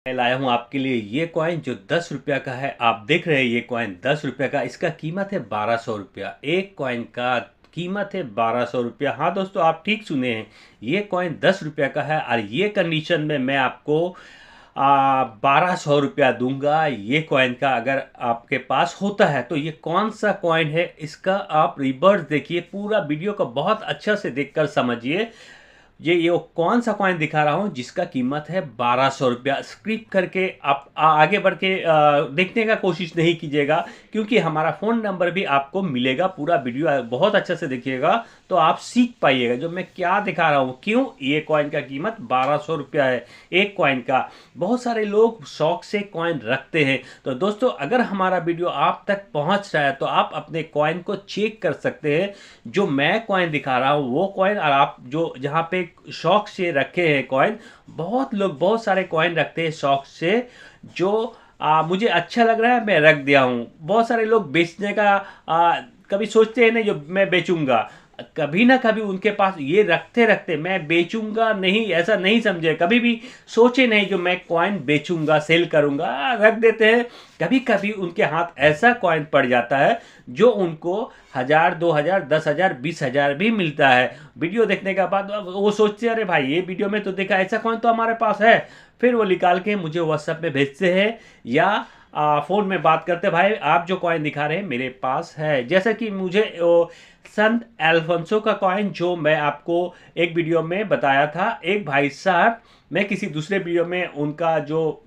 मैं लाया हूँ आपके लिए ये कॉइन जो 10 रुपया का है। आप देख रहे हैं ये कॉइन 10 रुपया का, इसका कीमत है 1200 रुपया। एक कॉइन का कीमत है 1200 रुपया। हाँ दोस्तों, आप ठीक सुने हैं, ये कॉइन 10 रुपया का है और ये कंडीशन में मैं आपको 1200 रुपया दूंगा ये कॉइन का। अगर आपके पास होता है तो ये कौन सा कॉइन है इसका आप रिवर्स देखिए, पूरा वीडियो को बहुत अच्छा से देखकर समझिए। ये कौन सा कॉइन दिखा रहा हूँ जिसका कीमत है 1200 रुपया। स्क्रिप करके आप आगे बढ़ के देखने का कोशिश नहीं कीजिएगा, क्योंकि हमारा फ़ोन नंबर भी आपको मिलेगा। पूरा वीडियो बहुत अच्छा से देखिएगा तो आप सीख पाइएगा जो मैं क्या दिखा रहा हूँ, क्यों ये कॉइन का कीमत 1200 रुपया है एक कॉइन का। बहुत सारे लोग शौक से कॉइन रखते हैं। तो दोस्तों, अगर हमारा वीडियो आप तक पहुँच रहा है तो आप अपने कॉइन को चेक कर सकते हैं। जो मैं कॉइन दिखा रहा हूँ वो कॉइन, और आप जो जहाँ पे शौक से रखे हैं कॉइन, बहुत लोग बहुत सारे कॉइन रखते हैं शौक से, जो मुझे अच्छा लग रहा है मैं रख दिया हूँ। बहुत सारे लोग बेचने का कभी सोचते हैं नहीं जो मैं बेचूंगा, कभी ना कभी उनके पास ये रखते रखते मैं बेचूंगा नहीं, ऐसा नहीं समझे, कभी भी सोचे नहीं जो मैं कॉइन बेचूंगा सेल करूंगा, रख देते हैं। कभी कभी उनके हाथ ऐसा कॉइन पड़ जाता है जो उनको 1000, 2000, 10,000, 20,000 भी मिलता है। वीडियो देखने के बाद वो सोचते हैं अरे भाई ये वीडियो में तो देखा, ऐसा कॉइन तो हमारे पास है। फिर वो निकाल के मुझे व्हाट्सएप में भेजते हैं या फ़ोन में बात करते, भाई आप जो कॉइन दिखा रहे हैं मेरे पास है। जैसे कि मुझे संत एल्फोंसो का कॉइन जो मैं आपको एक वीडियो में बताया था, एक भाई साहब, मैं किसी दूसरे वीडियो में उनका जो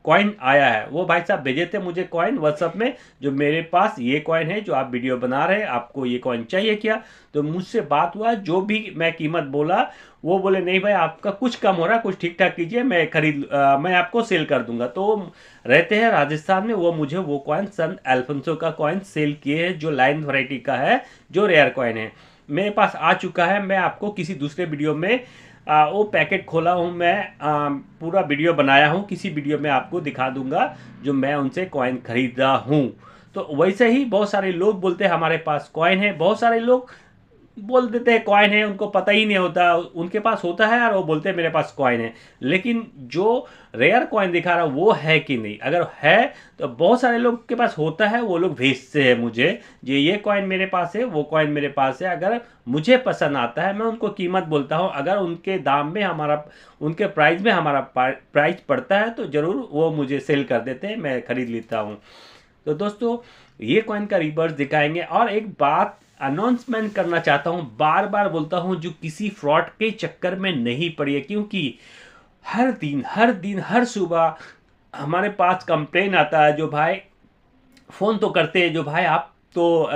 कॉइन आया है वो भाई साहब भेजे थे मुझे कॉइन व्हाट्सएप में, जो मेरे पास ये कॉइन है जो आप वीडियो बना रहे हैं, आपको ये कॉइन चाहिए क्या। तो मुझसे बात हुआ, जो भी मैं कीमत बोला वो बोले नहीं भाई आपका कुछ कम हो रहा है, कुछ ठीक ठाक कीजिए, मैं आपको सेल कर दूंगा। तो रहते हैं राजस्थान में, वो मुझे वो कॉइन संत एल्फोंसो का कॉइन सेल किए हैं जो लाइन वैरायटी का है, जो रेयर कॉइन है। मेरे पास आ चुका है, मैं आपको किसी दूसरे वीडियो में वो पैकेट खोला हूँ, मैं पूरा वीडियो बनाया हूँ, किसी वीडियो में आपको दिखा दूंगा जो मैं उनसे कॉइन खरीदा हूँ। तो वैसे ही बहुत सारे लोग बोलते हैं हमारे पास कॉइन है, बहुत सारे लोग बोल देते हैं कॉइन है, उनको पता ही नहीं होता, उनके पास होता है और वो बोलते हैं मेरे पास कॉइन है। लेकिन जो रेयर कॉइन दिखा रहा वो है कि नहीं, अगर है तो बहुत सारे लोग के पास होता है, वो लोग भेजते हैं मुझे ये कॉइन मेरे पास है, वो कॉइन मेरे पास है। अगर मुझे पसंद आता है मैं उनको कीमत बोलता हूँ, अगर उनके दाम में हमारा, उनके प्राइस में हमारा प्राइस पड़ता है तो ज़रूर वो मुझे सेल कर देते हैं, मैं खरीद लेता हूँ। तो दोस्तों, ये कॉइन का रिवर्स दिखाएंगे। और एक बात अनाउंसमेंट करना चाहता हूँ, बार बार बोलता हूँ, जो किसी फ्रॉड के चक्कर में नहीं पड़िए, क्योंकि हर सुबह हमारे पास कंप्लेन आता है, जो भाई फ़ोन तो करते हैं, जो भाई आप तो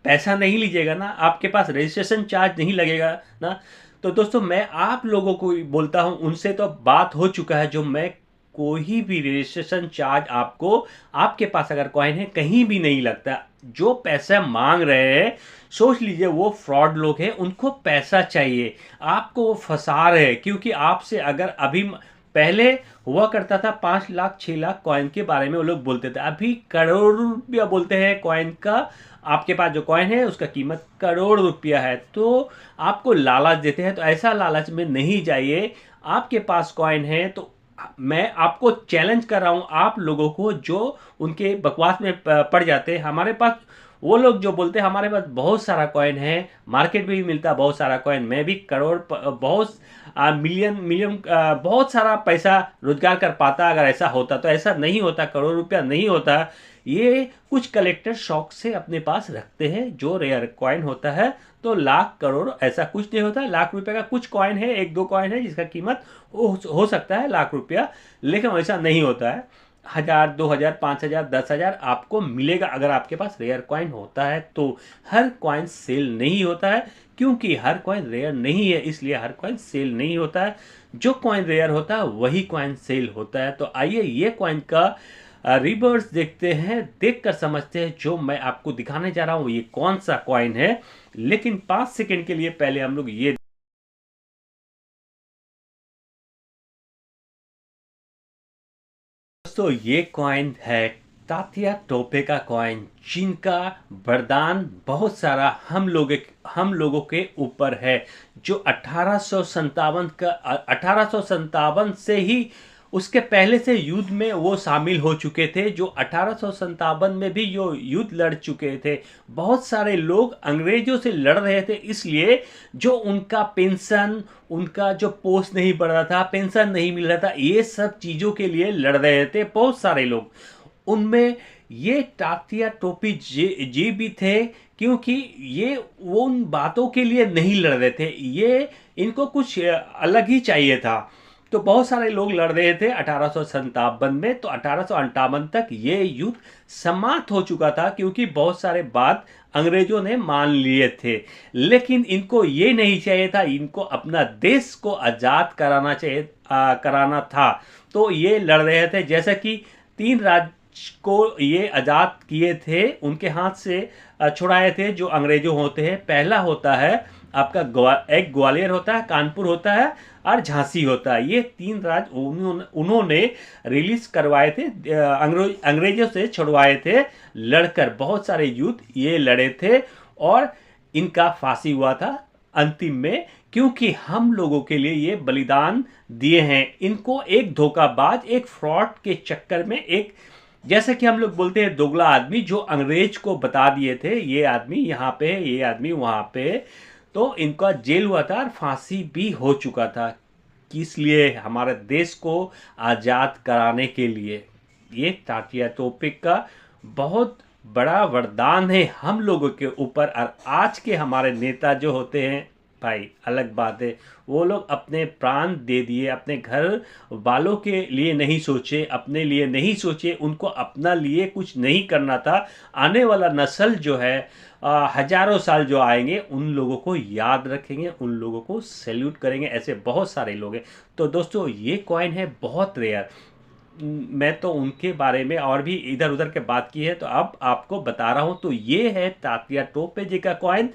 पैसा नहीं लीजिएगा ना, आपके पास रजिस्ट्रेशन चार्ज नहीं लगेगा ना। तो दोस्तों, मैं आप लोगों को बोलता हूँ, उनसे तो बात हो चुका है, जो मैं कोई भी रजिस्ट्रेशन चार्ज आपको, आपके पास अगर कॉइन है कहीं भी नहीं लगता। जो पैसा मांग रहे हैं सोच लीजिए वो फ्रॉड लोग हैं, उनको पैसा चाहिए, आपको वो फंसा रहे हैं। क्योंकि आपसे अगर अभी पहले हुआ करता था 5 लाख 6 लाख कॉइन के बारे में वो लोग बोलते थे, अभी करोड़ रुपया बोलते हैं कॉइन का। आपके पास जो कॉइन है उसका कीमत करोड़ रुपया है, तो आपको लालच देते हैं। तो ऐसा लालच में नहीं जाइए। आपके पास कॉइन है तो मैं आपको चैलेंज कर रहा हूं, आप लोगों को जो उनके बकवास में पड़ जाते हैं, हमारे पास वो लोग जो बोलते हैं हमारे पास बहुत सारा कॉइन है, मार्केट में भी मिलता है बहुत सारा कॉइन, मैं भी करोड़ बहुत मिलियन मिलियन बहुत सारा पैसा रोजगार कर पाता अगर ऐसा होता। तो ऐसा नहीं होता, करोड़ रुपया नहीं होता। ये कुछ कलेक्टर शौक से अपने पास रखते हैं, जो रेयर कॉइन होता है तो लाख करोड़ ऐसा कुछ नहीं होता। लाख रुपए का कुछ कॉइन है, एक दो कॉइन है जिसका कीमत हो सकता है लाख रुपया, लेकिन ऐसा नहीं होता है। 1000, 2000, 5000, 10,000 आपको मिलेगा अगर आपके पास रेयर कॉइन होता है। तो हर कॉइन सेल नहीं होता है, क्योंकि हर कॉइन रेयर नहीं है, इसलिए हर कॉइन सेल नहीं होता है। जो कॉइन रेयर होता है वही कॉइन सेल होता है। तो आइए ये कॉइन का रिवर्स देखते हैं, देखकर समझते हैं जो मैं आपको दिखाने जा रहा हूँ ये कौन सा कॉइन है। लेकिन 5 सेकंड के लिए पहले हम लोग ये, दोस्तों ये कॉइन है तात्या टोपे का कॉइन, जिनका वरदान बहुत सारा हम लोगों के ऊपर है। जो 1857 से ही उसके पहले से युद्ध में वो शामिल हो चुके थे, जो 1857 में भी जो युद्ध लड़ चुके थे। बहुत सारे लोग अंग्रेजों से लड़ रहे थे, इसलिए जो उनका पेंशन, उनका जो पोस्ट नहीं बढ़ रहा था, पेंशन नहीं मिल रहा था, ये सब चीज़ों के लिए लड़ रहे थे बहुत सारे लोग। उनमें ये तात्या टोपे जी भी थे, क्योंकि ये उन बातों के लिए नहीं लड़ रहे थे, ये इनको कुछ अलग ही चाहिए था। तो बहुत सारे लोग लड़ रहे थे 1857 में, तो 1858 तक ये युद्ध समाप्त हो चुका था, क्योंकि बहुत सारे बात अंग्रेजों ने मान लिए थे। लेकिन इनको ये नहीं चाहिए था, इनको अपना देश को आज़ाद कराना था। तो ये लड़ रहे थे, जैसे कि 3 राज्य को ये आज़ाद किए थे, उनके हाथ से छुड़ाए थे, जो अंग्रेजों होते हैं। पहला होता है आपका एक ग्वालियर होता है, कानपुर होता है और झांसी होता है। ये 3 राज्य उन्होंने रिलीज करवाए थे, अंग्रेजों से छुड़वाए थे लड़कर। बहुत सारे युद्ध ये लड़े थे और इनका फांसी हुआ था अंतिम में, क्योंकि हम लोगों के लिए ये बलिदान दिए हैं। इनको एक धोखाबाज, एक फ्रॉड के चक्कर में, एक जैसे कि हम लोग बोलते हैं दोगला आदमी, जो अंग्रेज को बता दिए थे ये आदमी यहाँ पे है, ये आदमी वहाँ पे है, तो इनका जेल हुआ था और फांसी भी हो चुका था। किस लिए? हमारे देश को आज़ाद कराने के लिए। ये तात्या टोपे का बहुत बड़ा वरदान है हम लोगों के ऊपर। और आज के हमारे नेता जो होते हैं भाई, अलग बात है, वो लोग अपने प्राण दे दिए, अपने घर वालों के लिए नहीं सोचे, अपने लिए नहीं सोचे, उनको अपना लिए कुछ नहीं करना था। आने वाला नस्ल जो है, हजारों साल जो आएंगे, उन लोगों को याद रखेंगे, उन लोगों को सैल्यूट करेंगे। ऐसे बहुत सारे लोग हैं। तो दोस्तों, ये कॉइन है बहुत रेयर। मैं तो उनके बारे में और भी इधर उधर के बात की है, तो अब आपको बता रहा हूँ। तो ये है तात्या टोपे जी का कॉइन।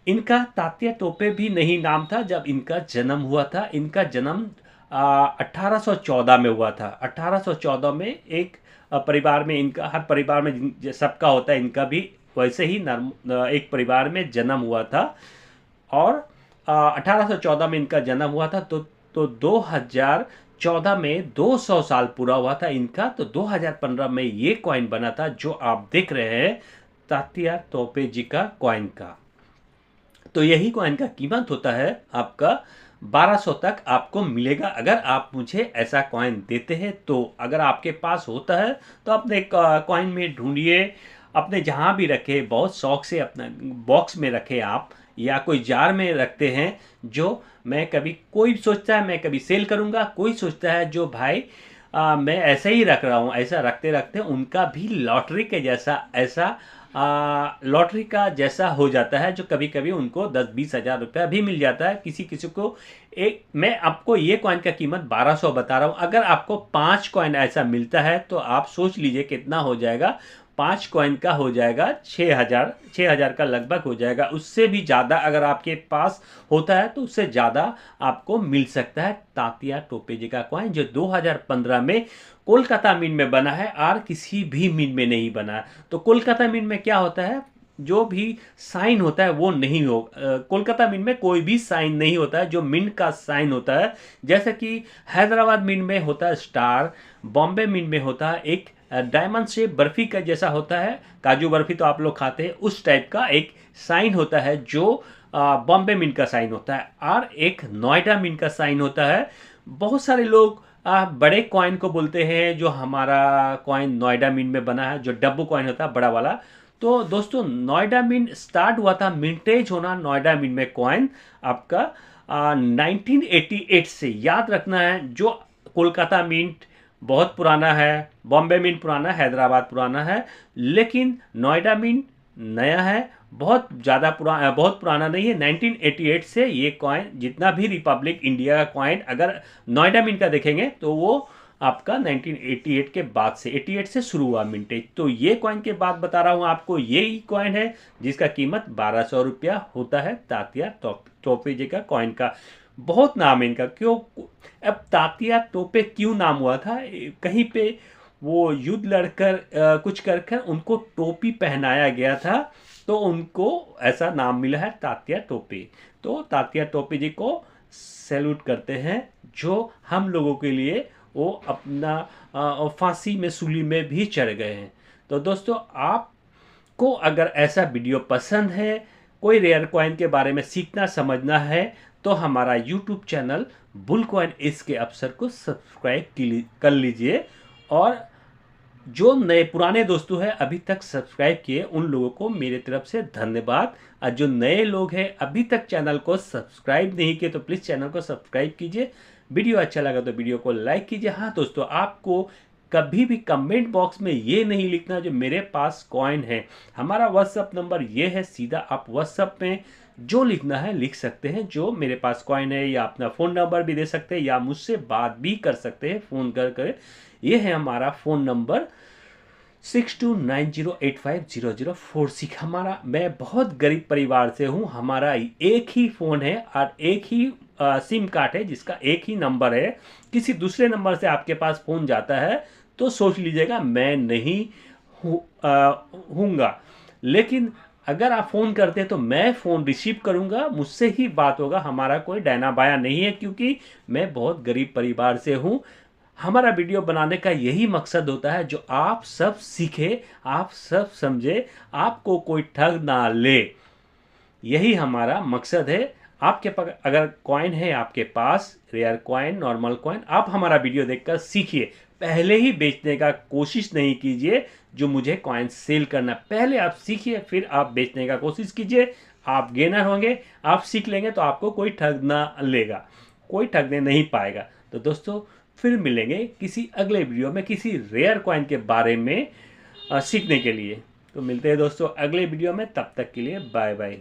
इनका तात्या टोपे भी नहीं नाम था जब इनका जन्म हुआ था। इनका जन्म 1814 में हुआ था। 1814 में एक परिवार में, इनका हर परिवार में सबका होता है, इनका भी वैसे ही एक परिवार में जन्म हुआ था। और 1814 में इनका जन्म हुआ था। तो 2014 में 200 साल पूरा हुआ था इनका। तो 2015 में ये कॉइन बना था जो आप देख रहे हैं, तात्या टोपे जी का कॉइन का। तो यही कॉइन का कीमत होता है आपका 1200 तक आपको मिलेगा, अगर आप मुझे ऐसा कॉइन देते हैं तो। अगर आपके पास होता है तो अपने कॉइन में ढूंढिए, अपने जहाँ भी रखे, बहुत शौक से अपना बॉक्स में रखे आप, या कोई जार में रखते हैं। जो मैं कभी, कोई सोचता है मैं कभी सेल करूँगा, कोई सोचता है जो भाई मैं ऐसे ही रख रहा हूँ। ऐसा रखते रखते उनका भी लॉटरी के जैसा, ऐसा लॉटरी का जैसा हो जाता है, जो कभी कभी उनको 10-20 हज़ार रुपया भी मिल जाता है किसी किसी को। एक मैं आपको ये कॉइन का कीमत 1200 बता रहा हूँ। अगर आपको 5 कॉइन ऐसा मिलता है तो आप सोच लीजिए कितना हो जाएगा। 5 कॉइन का हो जाएगा 6,000 का लगभग हो जाएगा। उससे भी ज़्यादा अगर आपके पास होता है तो उससे ज़्यादा आपको मिल सकता है। तात्या टोपे जी का कॉइन जो 2015 में कोलकाता मिंट में बना है और किसी भी मिंट में नहीं बना। तो कोलकाता मिंट में क्या होता है, जो भी साइन होता है वो नहीं हो, कोलकाता मिंट में कोई भी साइन नहीं होता है जो मिंट का साइन होता है। जैसे कि हैदराबाद मिंट में होता है स्टार, बॉम्बे मिंट में होता है एक डायमंड शेप बर्फी का जैसा होता है, काजू बर्फी तो आप लोग खाते हैं, उस टाइप का एक साइन होता है जो बॉम्बे मिंट का साइन होता है। और एक नोएडा मिंट का साइन होता है। बहुत सारे लोग बड़े कॉइन को बोलते हैं, जो हमारा कॉइन नोएडा मिंट में बना है, जो डब्बू कॉइन होता है बड़ा वाला। तो दोस्तों, नोएडा मिंट स्टार्ट हुआ था, मिंटेज होना नोएडा मिंट में कॉइन आपका 1988 से। याद रखना है, जो कोलकाता मिंट बहुत पुराना है, बॉम्बे मिंट पुराना है, हैदराबाद पुराना है, लेकिन नोएडा मिंट नया है, बहुत ज़्यादा बहुत पुराना नहीं है। 1988 से ये कॉइन, जितना भी रिपब्लिक इंडिया का कॉइन अगर नोएडा मिंट का देखेंगे तो वो आपका 1988 के बाद से, 88 से शुरू हुआ मिंटेज। तो ये कॉइन के बाद बता रहा हूँ आपको, यही कॉइन है जिसका कीमत 1200 रुपया होता है, तात्या टोपे जी का कॉइन का। बहुत नाम है इनका। क्यों अब तात्या टोपे क्यों नाम हुआ था? कहीं पे वो युद्ध लड़कर कुछ कर उनको टोपी पहनाया गया था, तो उनको ऐसा नाम मिला है तात्या टोपे। तो तात्या टोपे जी को सैल्यूट करते हैं, जो हम लोगों के लिए वो अपना फांसी में सूली में भी चढ़ गए हैं। तो दोस्तों, आपको अगर ऐसा वीडियो पसंद है, कोई रेयर कॉइन के बारे में सीखना समझना है, तो हमारा यूट्यूब चैनल बुल कॉइन इसके अफसर को सब्सक्राइब कर लीजिए। और जो नए पुराने दोस्तों हैं अभी तक सब्सक्राइब किए, उन लोगों को मेरे तरफ से धन्यवाद। और जो नए लोग हैं अभी तक चैनल को सब्सक्राइब नहीं किए, तो प्लीज़ चैनल को सब्सक्राइब कीजिए। वीडियो अच्छा लगा तो वीडियो को लाइक कीजिए। हाँ दोस्तों, आपको कभी भी कमेंट बॉक्स में ये नहीं लिखना जो मेरे पास कॉइन है। हमारा व्हाट्सअप नंबर ये है, सीधा आप व्हाट्सअप में जो लिखना है लिख सकते हैं, जो मेरे पास कॉइन है, या अपना फ़ोन नंबर भी दे सकते हैं, या मुझसे बात भी कर सकते हैं फ़ोन कर। ये है हमारा फ़ोन नंबर 6290850046। हमारा, मैं बहुत गरीब परिवार से हूँ। हमारा एक ही फ़ोन है और एक ही सिम कार्ड है, जिसका एक ही नंबर है। किसी दूसरे नंबर से आपके पास फ़ोन जाता है तो सोच लीजिएगा मैं नहीं हूँगा। लेकिन अगर आप फ़ोन करते हैं तो मैं फ़ोन रिसीव करूँगा, मुझसे ही बात होगा। हमारा कोई डायना बाया नहीं है, क्योंकि मैं बहुत गरीब परिवार से हूँ। हमारा वीडियो बनाने का यही मकसद होता है, जो आप सब सीखें, आप सब समझे, आपको कोई ठग ना ले। यही हमारा मकसद है। आपके पास अगर कॉइन है, आपके पास रेयर कॉइन, नॉर्मल कॉइन, आप हमारा वीडियो देखकर सीखिए। पहले ही बेचने का कोशिश नहीं कीजिए जो मुझे कॉइन सेल करना। पहले आप सीखिए, फिर आप बेचने का कोशिश कीजिए। आप गेनर होंगे, आप सीख लेंगे तो आपको कोई ठग ना लेगा, कोई ठगने नहीं पाएगा। तो दोस्तों, फिर मिलेंगे किसी अगले वीडियो में किसी रेयर कॉइन के बारे में सीखने के लिए। तो मिलते हैं दोस्तों अगले वीडियो में, तब तक के लिए बाय बाय।